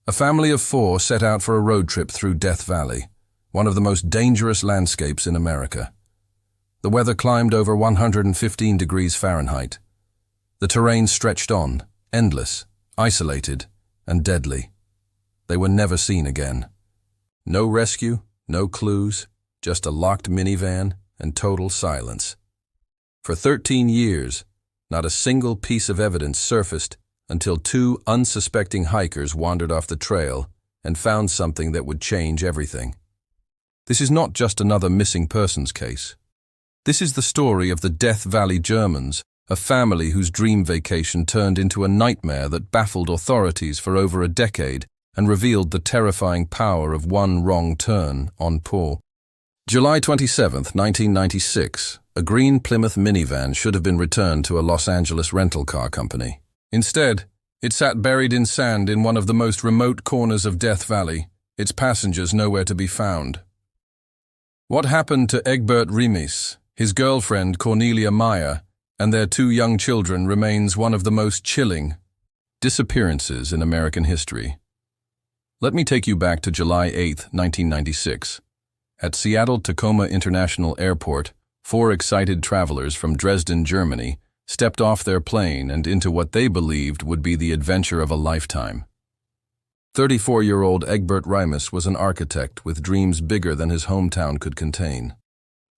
A family of 4 set out for a road trip through Death Valley, one of the most dangerous landscapes in America. The weather climbed over 115 degrees Fahrenheit. The terrain stretched on, endless, isolated, and deadly. They were never seen again. No rescue, no clues, just a locked minivan and total silence. For 13 years, not a single piece of evidence surfaced until 2 unsuspecting hikers wandered off the trail and found something that would change everything. This is not just another missing persons case. This is the story of the Death Valley Germans, a family whose dream vacation turned into a nightmare that baffled authorities for over a decade and revealed the terrifying power of one wrong turn on Paul. July 27, 1996, a green Plymouth minivan should have been returned to a Los Angeles rental car company. Instead, it sat buried in sand in one of the most remote corners of Death Valley, its passengers nowhere to be found. What happened to Egbert Rimis, his girlfriend Cornelia Meyer, and their 2 young children remains one of the most chilling disappearances in American history. Let me take you back to July 8, 1996. At Seattle-Tacoma International Airport, 4 excited travelers from Dresden, Germany, stepped off their plane and into what they believed would be the adventure of a lifetime. 34-year-old Egbert Rimis was an architect with dreams bigger than his hometown could contain.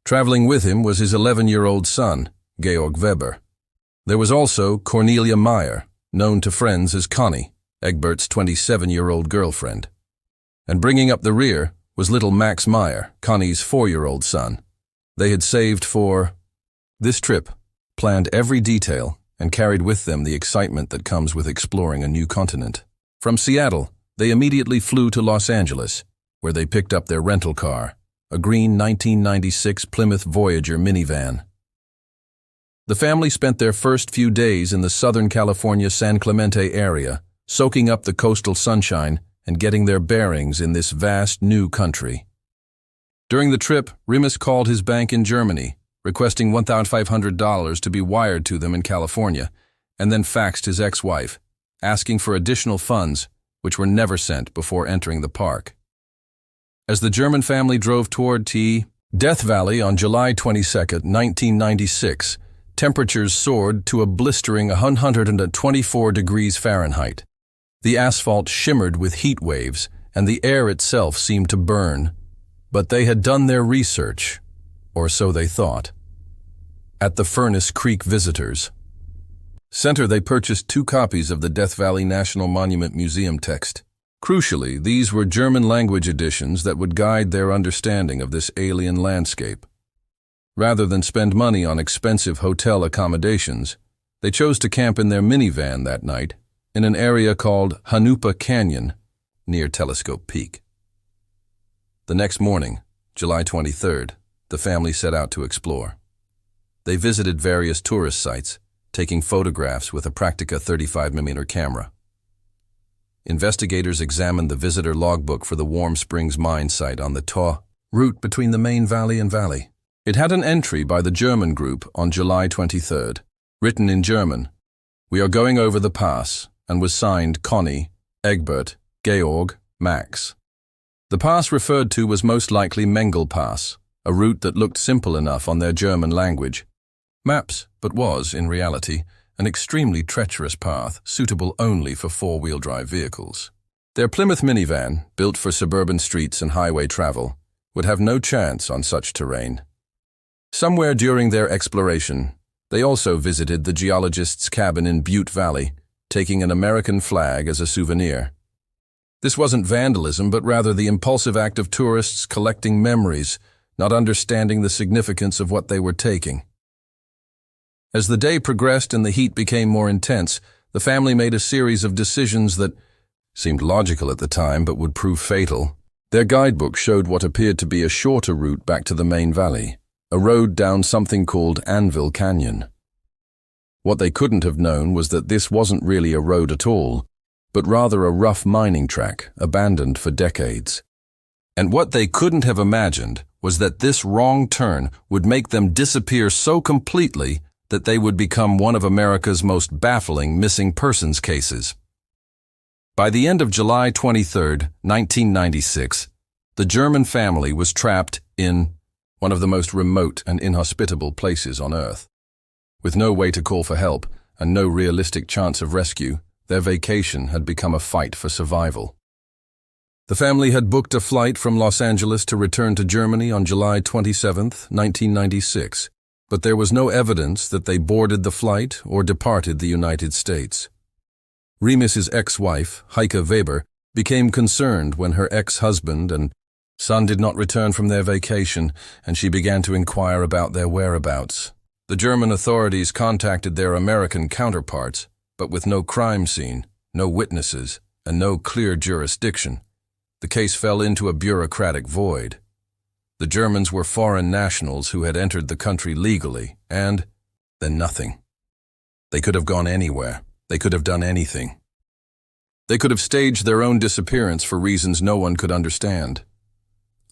Traveling with him was his 11-year-old son, Georg Weber. There was also Cornelia Meyer, known to friends as Connie, Egbert's 27-year-old girlfriend. And bringing up the rear was little Max Meyer, Connie's 4-year-old son. They had saved for this trip, planned every detail, and carried with them the excitement that comes with exploring a new continent. From Seattle, they immediately flew to Los Angeles, where they picked up their rental car, a green 1996 Plymouth Voyager minivan. The family spent their first few days in the Southern California San Clemente area, soaking up the coastal sunshine and getting their bearings in this vast new country. During the trip, Rimis called his bank in Germany, requesting $1,500 to be wired to them in California, and then faxed his ex-wife, asking for additional funds, which were never sent before entering the park. As the German family drove toward Death Valley on July 22, 1996, temperatures soared to a blistering 124 degrees Fahrenheit. The asphalt shimmered with heat waves, and the air itself seemed to burn. But they had done their research, or so they thought. At the Furnace Creek Visitors Center, they purchased 2 copies of the Death Valley National Monument Museum text. Crucially, these were German-language editions that would guide their understanding of this alien landscape. Rather than spend money on expensive hotel accommodations, they chose to camp in their minivan that night in an area called Hanupa Canyon, near Telescope Peak. The next morning, July 23rd, the family set out to explore. They visited various tourist sites, taking photographs with a Praktica 35mm camera. Investigators examined the visitor logbook for the Warm Springs mine site on the Taw route between the main valley and valley. It had an entry by the German group on July 23rd, written in German, "We are going over the pass," and was signed Connie, Egbert, Georg, Max. The pass referred to was most likely Mengel Pass, a route that looked simple enough on their German language maps, but was, in reality, an extremely treacherous path suitable only for 4-wheel drive vehicles. Their Plymouth minivan, built for suburban streets and highway travel, would have no chance on such terrain. Somewhere during their exploration, they also visited the geologist's cabin in Butte Valley, taking an American flag as a souvenir. This wasn't vandalism, but rather the impulsive act of tourists collecting memories, not understanding the significance of what they were taking. As the day progressed and the heat became more intense, the family made a series of decisions that seemed logical at the time but would prove fatal. Their guidebook showed what appeared to be a shorter route back to the main valley, a road down something called Anvil Canyon. What they couldn't have known was that this wasn't really a road at all, but rather a rough mining track, abandoned for decades. And what they couldn't have imagined was that this wrong turn would make them disappear so completely that they would become one of America's most baffling missing persons cases. By the end of July 23, 1996, the German family was trapped in one of the most remote and inhospitable places on Earth. With no way to call for help and no realistic chance of rescue, their vacation had become a fight for survival. The family had booked a flight from Los Angeles to return to Germany on July 27, 1996, but there was no evidence that they boarded the flight or departed the United States. Rimis's ex-wife, Heike Weber, became concerned when her ex-husband and son did not return from their vacation, and she began to inquire about their whereabouts. The German authorities contacted their American counterparts, but with no crime scene, no witnesses, and no clear jurisdiction. The case fell into a bureaucratic void. The Germans were foreign nationals who had entered the country legally, and then nothing. They could have gone anywhere. They could have done anything. They could have staged their own disappearance for reasons no one could understand.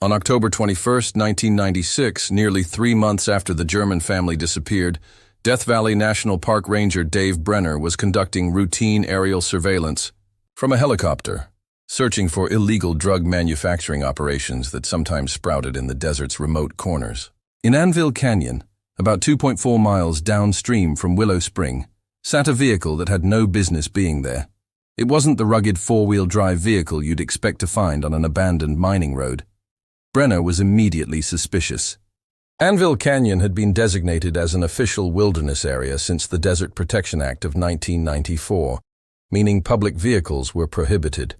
On October 21, 1996, nearly 3 months after the German family disappeared, Death Valley National Park Ranger Dave Brenner was conducting routine aerial surveillance from a helicopter, searching for illegal drug manufacturing operations that sometimes sprouted in the desert's remote corners. In Anvil Canyon, about 2.4 miles downstream from Willow Spring, sat a vehicle that had no business being there. It wasn't the rugged four-wheel drive vehicle you'd expect to find on an abandoned mining road. Brenner was immediately suspicious. Anvil Canyon had been designated as an official wilderness area since the Desert Protection Act of 1994, meaning public vehicles were prohibited.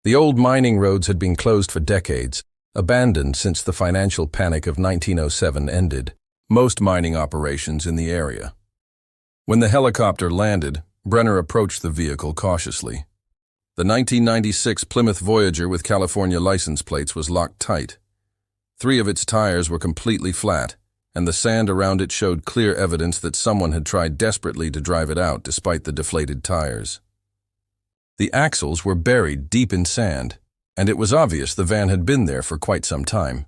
The old mining roads had been closed for decades, abandoned since the financial panic of 1907 ended. Most mining operations in the area. When the helicopter landed, Brenner approached the vehicle cautiously. The 1996 Plymouth Voyager with California license plates was locked tight. 3 of its tires were completely flat, and the sand around it showed clear evidence that someone had tried desperately to drive it out despite the deflated tires. The axles were buried deep in sand, and it was obvious the van had been there for quite some time.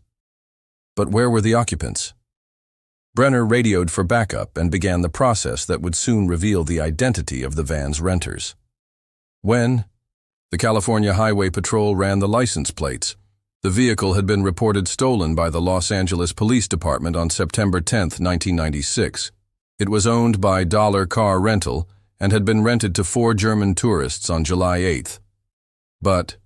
But where were the occupants? Brenner radioed for backup and began the process that would soon reveal the identity of the van's renters. When the California Highway Patrol ran the license plates, the vehicle had been reported stolen by the Los Angeles Police Department on September 10, 1996. It was owned by Dollar Car Rental and had been rented to 4 German tourists on July 8. But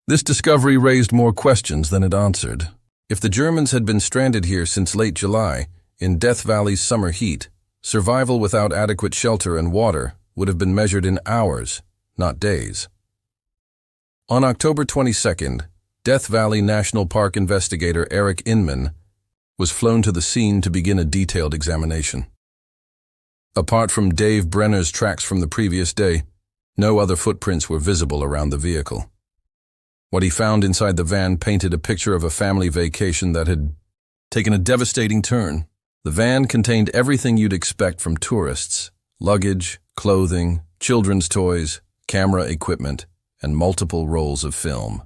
this discovery raised more questions than it answered. If the Germans had been stranded here since late July, in Death Valley's summer heat, survival without adequate shelter and water would have been measured in hours, not days. On October 22nd, Death Valley National Park investigator Erich Inman was flown to the scene to begin a detailed examination. Apart from Dave Brenner's tracks from the previous day, no other footprints were visible around the vehicle. What he found inside the van painted a picture of a family vacation that had taken a devastating turn. The van contained everything you'd expect from tourists: luggage, clothing, children's toys, camera equipment, and multiple rolls of film.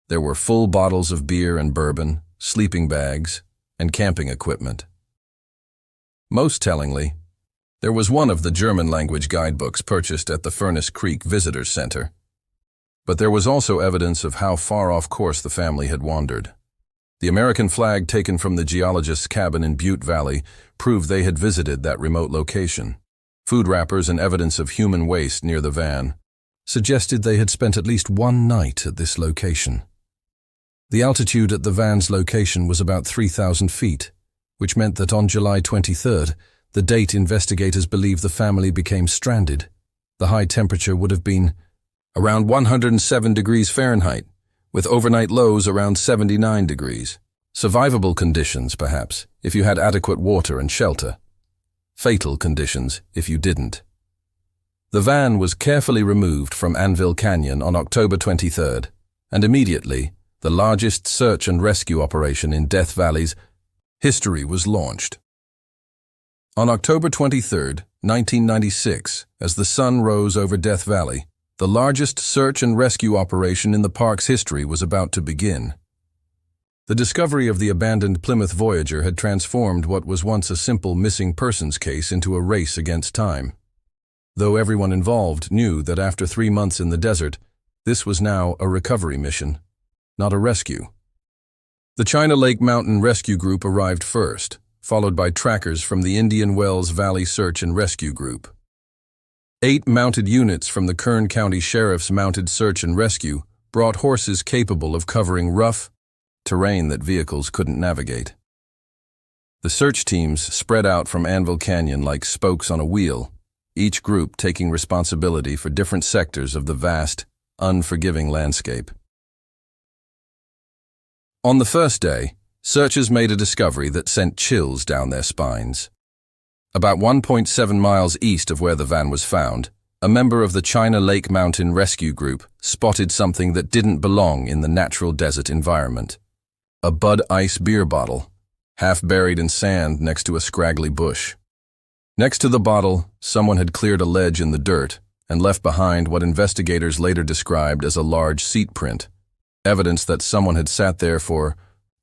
There were full bottles of beer and bourbon, sleeping bags, and camping equipment. Most tellingly, there was one of the German-language guidebooks purchased at the Furnace Creek Visitors Center. But there was also evidence of how far off course the family had wandered. The American flag taken from the geologist's cabin in Butte Valley proved they had visited that remote location. Food wrappers and evidence of human waste near the van suggested they had spent at least one night at this location. The altitude at the van's location was about 3,000 feet, which meant that on July 23rd, the date investigators believed the family became stranded, the high temperature would have been around 107 degrees Fahrenheit, with overnight lows around 79 degrees. Survivable conditions, perhaps, if you had adequate water and shelter. Fatal conditions if you didn't. The van was carefully removed from Anvil Canyon on October 23rd, and immediately, the largest search and rescue operation in Death Valley's history was launched. On October 23, 1996, as the sun rose over Death Valley, the largest search and rescue operation in the park's history was about to begin. The discovery of the abandoned Plymouth Voyager had transformed what was once a simple missing persons case into a race against time. Though everyone involved knew that after 3 months in the desert, This was now a recovery mission, not a rescue. The China Lake Mountain Rescue Group arrived first, followed by trackers from the Indian Wells Valley Search and Rescue Group. 8 mounted units from the Kern County Sheriff's Mounted Search and Rescue brought horses capable of covering rough terrain that vehicles couldn't navigate. The search teams spread out from Anvil Canyon like spokes on a wheel, each group taking responsibility for different sectors of the vast, unforgiving landscape. On the first day, searchers made a discovery that sent chills down their spines. About 1.7 miles east of where the van was found, a member of the China Lake Mountain Rescue Group spotted something that didn't belong in the natural desert environment. A Bud Ice beer bottle, half buried in sand next to a scraggly bush. Next to the bottle, someone had cleared a ledge in the dirt and left behind what investigators later described as a large seat print, evidence that someone had sat there for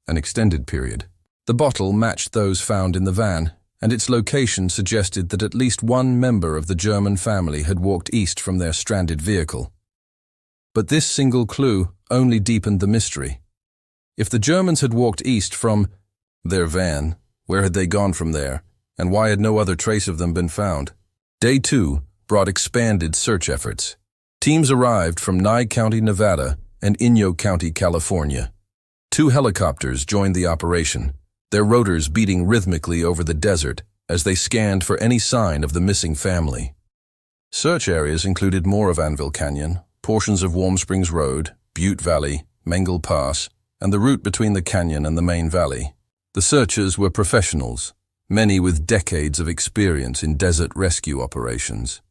an extended period. The bottle matched those found in the van, and its location suggested that at least one member of the German family had walked east from their stranded vehicle. But this single clue only deepened the mystery. If the Germans had walked east from their van, where had they gone from there, and why had no other trace of them been found? Day 2 brought expanded search efforts. Teams arrived from Nye County, Nevada, and Inyo County, California. 2 helicopters joined the operation, their rotors beating rhythmically over the desert as they scanned for any sign of the missing family. Search areas included more of Anvil Canyon, portions of Warm Springs Road, Butte Valley, Mengel Pass, and the route between the canyon and the main valley. The searchers were professionals, many with decades of experience in desert rescue operations.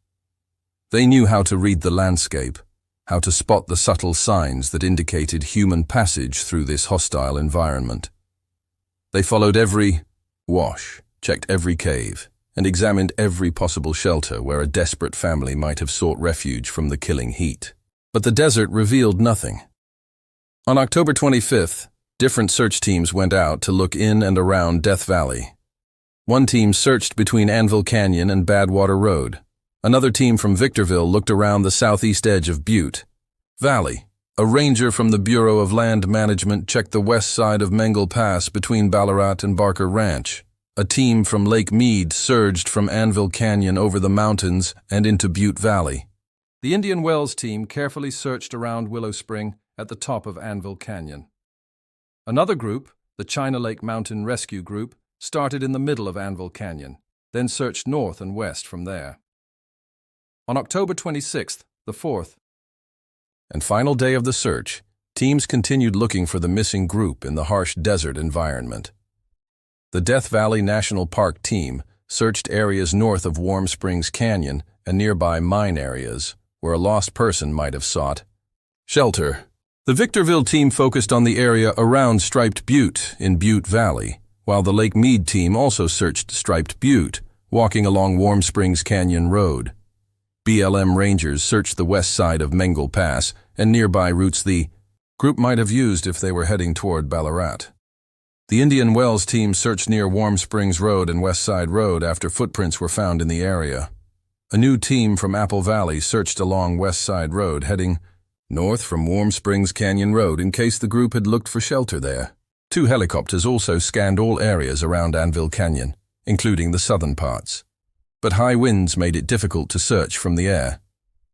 They knew how to read the landscape, how to spot the subtle signs that indicated human passage through this hostile environment. They followed every wash, checked every cave, and examined every possible shelter where a desperate family might have sought refuge from the killing heat. But the desert revealed nothing. On October 25th, different search teams went out to look in and around Death Valley. One team searched between Anvil Canyon and Badwater Road. Another team from Victorville looked around the southeast edge of Butte Valley. A ranger from the Bureau of Land Management checked the west side of Mengel Pass between Ballarat and Barker Ranch. A team from Lake Mead surged from Anvil Canyon over the mountains and into Butte Valley. The Indian Wells team carefully searched around Willow Spring at the top of Anvil Canyon. Another group, the China Lake Mountain Rescue Group, started in the middle of Anvil Canyon, then searched north and west from there. On October 26th, the 4th, and final day of the search, teams continued looking for the missing group in the harsh desert environment. The Death Valley National Park team searched areas north of Warm Springs Canyon and nearby mine areas where a lost person might have sought shelter. The Victorville team focused on the area around Striped Butte in Butte Valley, while the Lake Mead team also searched Striped Butte, walking along Warm Springs Canyon Road. BLM rangers searched the west side of Mengel Pass and nearby routes the group might have used if they were heading toward Ballarat. The Indian Wells team searched near Warm Springs Road and West Side Road after footprints were found in the area. A new team from Apple Valley searched along West Side Road, heading north from Warm Springs Canyon Road in case the group had looked for shelter there. 2 helicopters also scanned all areas around Anvil Canyon, including the southern parts. But high winds made it difficult to search from the air.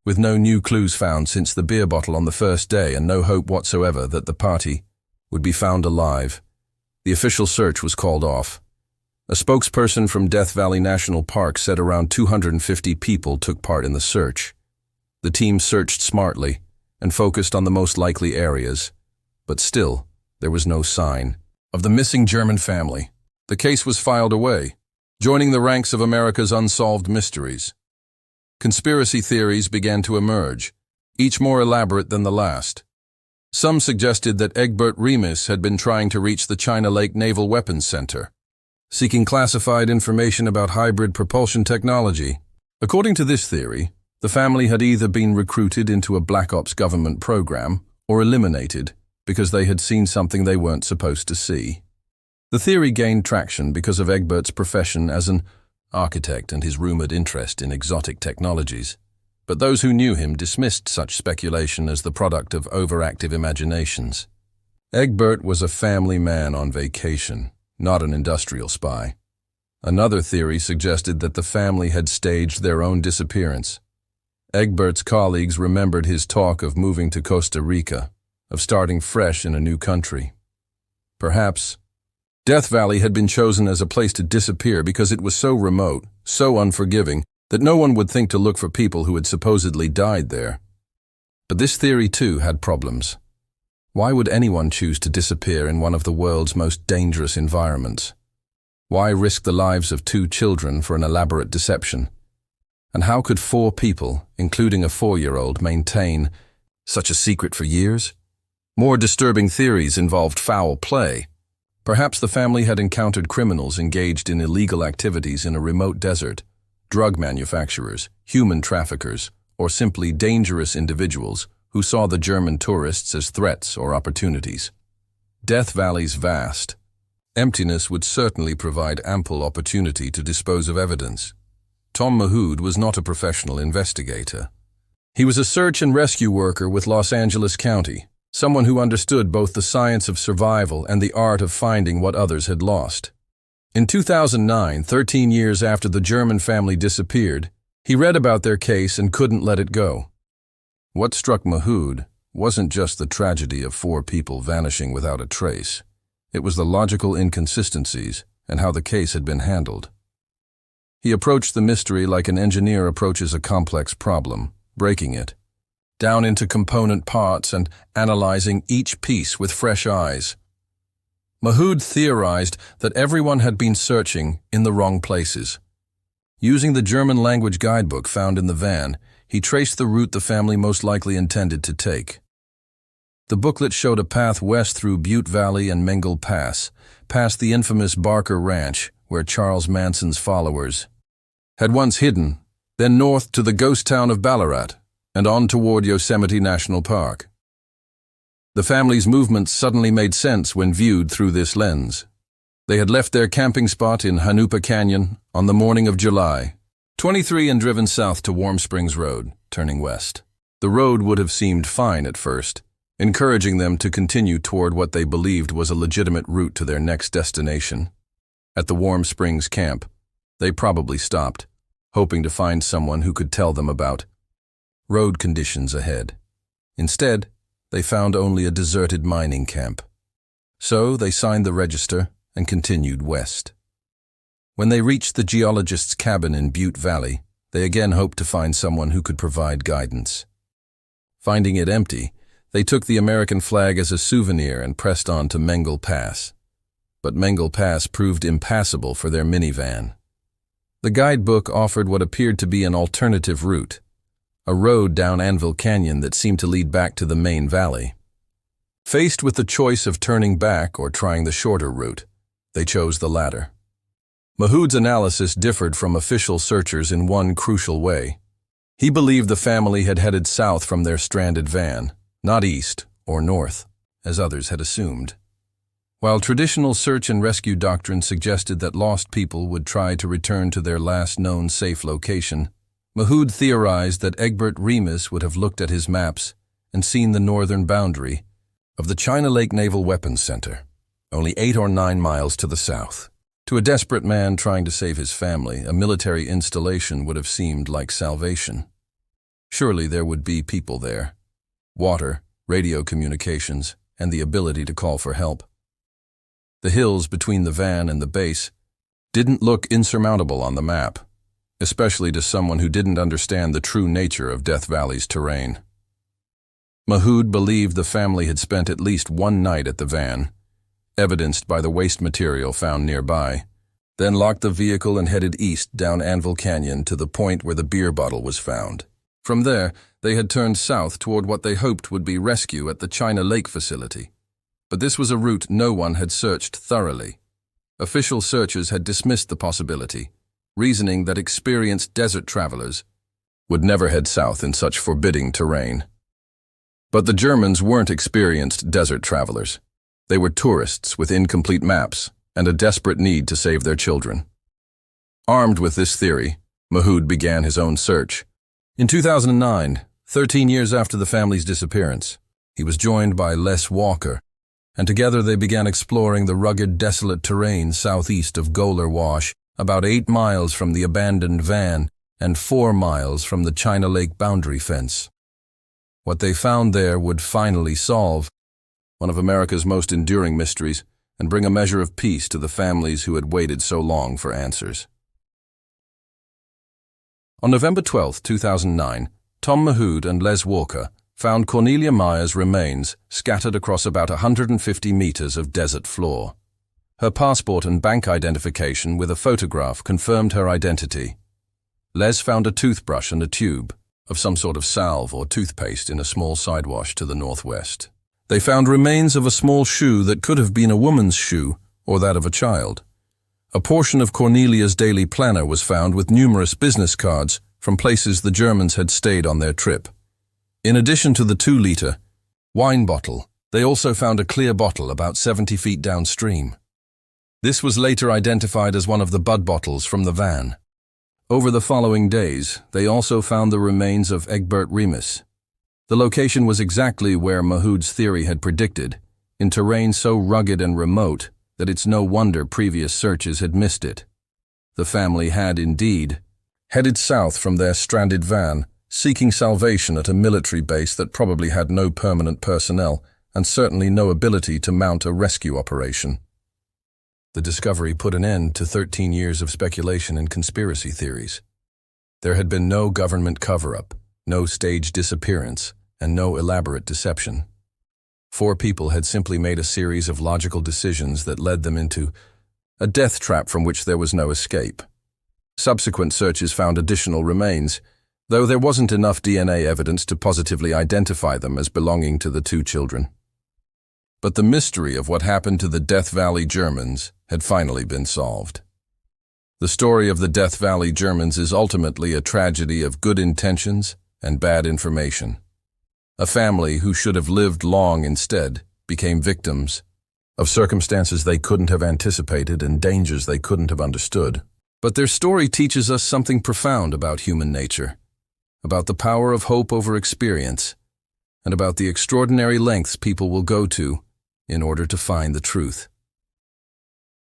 With no new clues found since the beer bottle on the first day and no hope whatsoever that the party would be found alive, the official search was called off. A spokesperson from Death Valley National Park said around 250 people took part in the search. The team searched smartly and focused on the most likely areas, but still, there was no sign of the missing German family. The case was filed away, joining the ranks of America's unsolved mysteries. Conspiracy theories began to emerge, each more elaborate than the last. Some suggested that Egbert Rimis had been trying to reach the China Lake Naval Weapons Center, seeking classified information about hybrid propulsion technology. According to this theory, the family had either been recruited into a Black Ops government program or eliminated because they had seen something they weren't supposed to see. The theory gained traction because of Egbert's profession as an architect and his rumored interest in exotic technologies. but those who knew him dismissed such speculation as the product of overactive imaginations. Egbert was a family man on vacation, not an industrial spy. Another theory suggested that the family had staged their own disappearance. Egbert's colleagues remembered his talk of moving to Costa Rica, of starting fresh in a new country. Perhaps Death Valley had been chosen as a place to disappear because it was so remote, so unforgiving, that no one would think to look for people who had supposedly died there. But this theory too had problems. Why would anyone choose to disappear in one of the world's most dangerous environments? Why risk the lives of 2 children for an elaborate deception? And how could 4 people, including a 4-year-old, maintain such a secret for years? More disturbing theories involved foul play. Perhaps the family had encountered criminals engaged in illegal activities in a remote desert, drug manufacturers, human traffickers, or simply dangerous individuals who saw the German tourists as threats or opportunities. Death Valley's vast. Emptiness would certainly provide ample opportunity to dispose of evidence. Tom Mahood was not a professional investigator. He was a search and rescue worker with Los Angeles County, someone who understood both the science of survival and the art of finding what others had lost. In 2009, 13 years after the German family disappeared, he read about their case and couldn't let it go. What struck Mahood wasn't just the tragedy of 4 people vanishing without a trace. It was the logical inconsistencies and how the case had been handled. He approached the mystery like an engineer approaches a complex problem, breaking it down into component parts and analyzing each piece with fresh eyes. Mahood theorized that everyone had been searching in the wrong places. Using the German language guidebook found in the van, he traced the route the family most likely intended to take. The booklet showed a path west through Butte Valley and Mengel Pass, past the infamous Barker Ranch, where Charles Manson's followers had once hidden, then north to the ghost town of Ballarat, and on toward Yosemite National Park. The family's movements suddenly made sense when viewed through this lens. They had left their camping spot in Hanupa Canyon on the morning of July 23 and driven south to Warm Springs Road, turning west. The road would have seemed fine at first, encouraging them to continue toward what they believed was a legitimate route to their next destination. At the Warm Springs camp, they probably stopped, hoping to find someone who could tell them about road conditions ahead. Instead, they found only a deserted mining camp. So they signed the register and continued west. When they reached the geologist's cabin in Butte Valley, they again hoped to find someone who could provide guidance. Finding it empty, they took the American flag as a souvenir and pressed on to Mengel Pass. But Mengel Pass proved impassable for their minivan. The guidebook offered what appeared to be an alternative route, a road down Anvil Canyon that seemed to lead back to the main valley. Faced with the choice of turning back or trying the shorter route, they chose the latter. Mahood's analysis differed from official searchers in one crucial way. He believed the family had headed south from their stranded van, not east or north, as others had assumed. While traditional search and rescue doctrine suggested that lost people would try to return to their last known safe location, Mahood theorized that Egbert Rimis would have looked at his maps and seen the northern boundary of the China Lake Naval Weapons Center, only 8 or 9 miles to the south. To a desperate man trying to save his family, a military installation would have seemed like salvation. Surely there would be people there, water, radio communications, and the ability to call for help. The hills between the van and the base didn't look insurmountable on the map, especially to someone who didn't understand the true nature of Death Valley's terrain. Mahood believed the family had spent at least one night at the van, evidenced by the waste material found nearby, then locked the vehicle and headed east down Anvil Canyon to the point where the beer bottle was found. From there, they had turned south toward what they hoped would be rescue at the China Lake facility. But this was a route no one had searched thoroughly. Official searchers had dismissed the possibility, reasoning that experienced desert travelers would never head south in such forbidding terrain. But the Germans weren't experienced desert travelers. They were tourists with incomplete maps and a desperate need to save their children. Armed with this theory, Mahood began his own search. In 2009, 13 years after the family's disappearance, he was joined by Les Walker, and together they began exploring the rugged, desolate terrain southeast of Goler Wash, about 8 miles from the abandoned van and 4 miles from the China Lake boundary fence. What they found there would finally solve one of America's most enduring mysteries and bring a measure of peace to the families who had waited so long for answers. On November 12, 2009, Tom Mahood and Les Walker found Cornelia Meyer's remains scattered across about 150 meters of desert floor. Her passport and bank identification with a photograph confirmed her identity. Les found a toothbrush and a tube of some sort of salve or toothpaste in a small sidewash to the northwest. They found remains of a small shoe that could have been a woman's shoe or that of a child. A portion of Cornelia's daily planner was found with numerous business cards from places the Germans had stayed on their trip. In addition to the 2-liter wine bottle, they also found a clear bottle about 70 feet downstream. This was later identified as one of the bud bottles from the van. Over the following days, they also found the remains of Egbert Rimis. The location was exactly where Mahood's theory had predicted, in terrain so rugged and remote that it's no wonder previous searches had missed it. The family had, indeed, headed south from their stranded van, seeking salvation at a military base that probably had no permanent personnel and certainly no ability to mount a rescue operation. The discovery put an end to 13 years of speculation and conspiracy theories. There had been no government cover-up, no staged disappearance, and no elaborate deception. 4 people had simply made a series of logical decisions that led them into a death trap from which there was no escape. Subsequent searches found additional remains, though there wasn't enough DNA evidence to positively identify them as belonging to the 2 children. But the mystery of what happened to the Death Valley Germans had finally been solved. The story of the Death Valley Germans is ultimately a tragedy of good intentions and bad information. A family who should have lived long instead became victims of circumstances they couldn't have anticipated and dangers they couldn't have understood. But their story teaches us something profound about human nature, about the power of hope over experience, and about the extraordinary lengths people will go to in order to find the truth.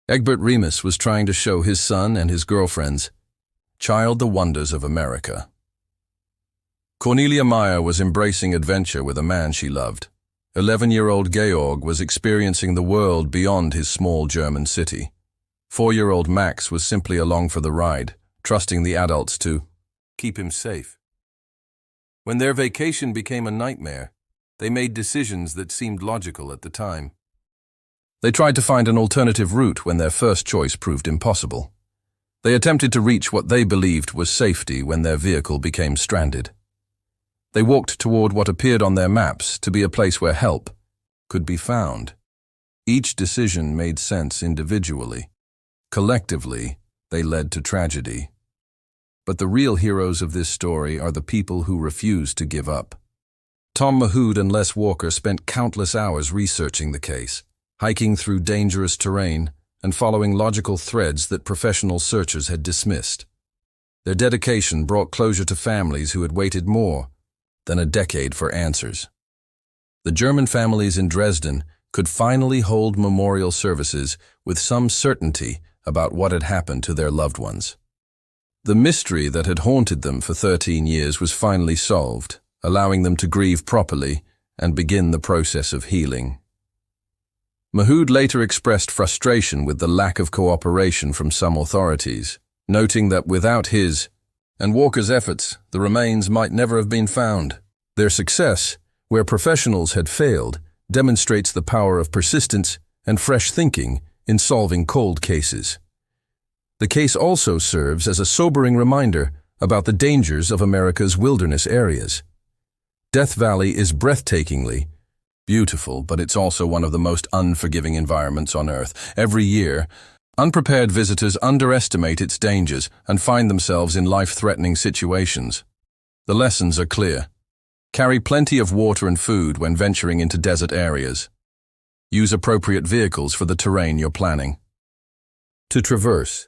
Egbert Rimis was trying to show his son and his girlfriend's child the wonders of America. Cornelia Meyer was embracing adventure with a man she loved. 11-year-old Georg was experiencing the world beyond his small German city. 4-year-old Max was simply along for the ride, trusting the adults to keep him safe. When their vacation became a nightmare, they made decisions that seemed logical at the time. They tried to find an alternative route when their first choice proved impossible. They attempted to reach what they believed was safety when their vehicle became stranded. They walked toward what appeared on their maps to be a place where help could be found. Each decision made sense individually. Collectively, they led to tragedy. But the real heroes of this story are the people who refuse to give up. Tom Mahood and Les Walker spent countless hours researching the case, hiking through dangerous terrain and following logical threads that professional searchers had dismissed. Their dedication brought closure to families who had waited more than a decade for answers. The German families in Dresden could finally hold memorial services with some certainty about what had happened to their loved ones. The mystery that had haunted them for 13 years was finally solved, allowing them to grieve properly and begin the process of healing. Mahood later expressed frustration with the lack of cooperation from some authorities, noting that without his and Walker's efforts, the remains might never have been found. Their success, where professionals had failed, demonstrates the power of persistence and fresh thinking in solving cold cases. The case also serves as a sobering reminder about the dangers of America's wilderness areas. Death Valley is breathtakingly beautiful, but it's also one of the most unforgiving environments on Earth. Every year, unprepared visitors underestimate its dangers and find themselves in life-threatening situations. The lessons are clear. Carry plenty of water and food when venturing into desert areas. Use appropriate vehicles for the terrain you're planning to traverse.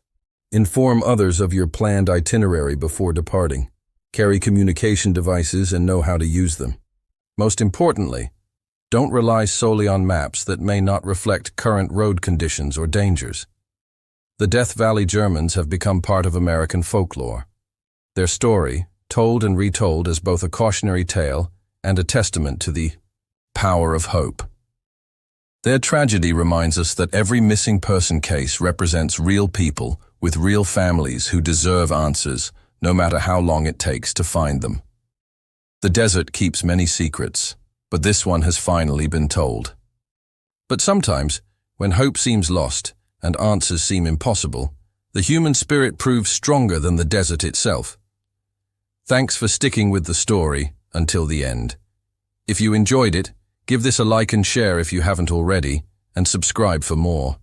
Inform others of your planned itinerary before departing. Carry communication devices and know how to use them. Most importantly, don't rely solely on maps that may not reflect current road conditions or dangers. The Death Valley Germans have become part of American folklore. Their story, told and retold as both a cautionary tale and a testament to the power of hope. Their tragedy reminds us that every missing person case represents real people with real families who deserve answers, no matter how long it takes to find them. The desert keeps many secrets, but this one has finally been told. But sometimes, when hope seems lost and answers seem impossible, the human spirit proves stronger than the desert itself. Thanks for sticking with the story until the end. If you enjoyed it, give this a like and share if you haven't already, and subscribe for more.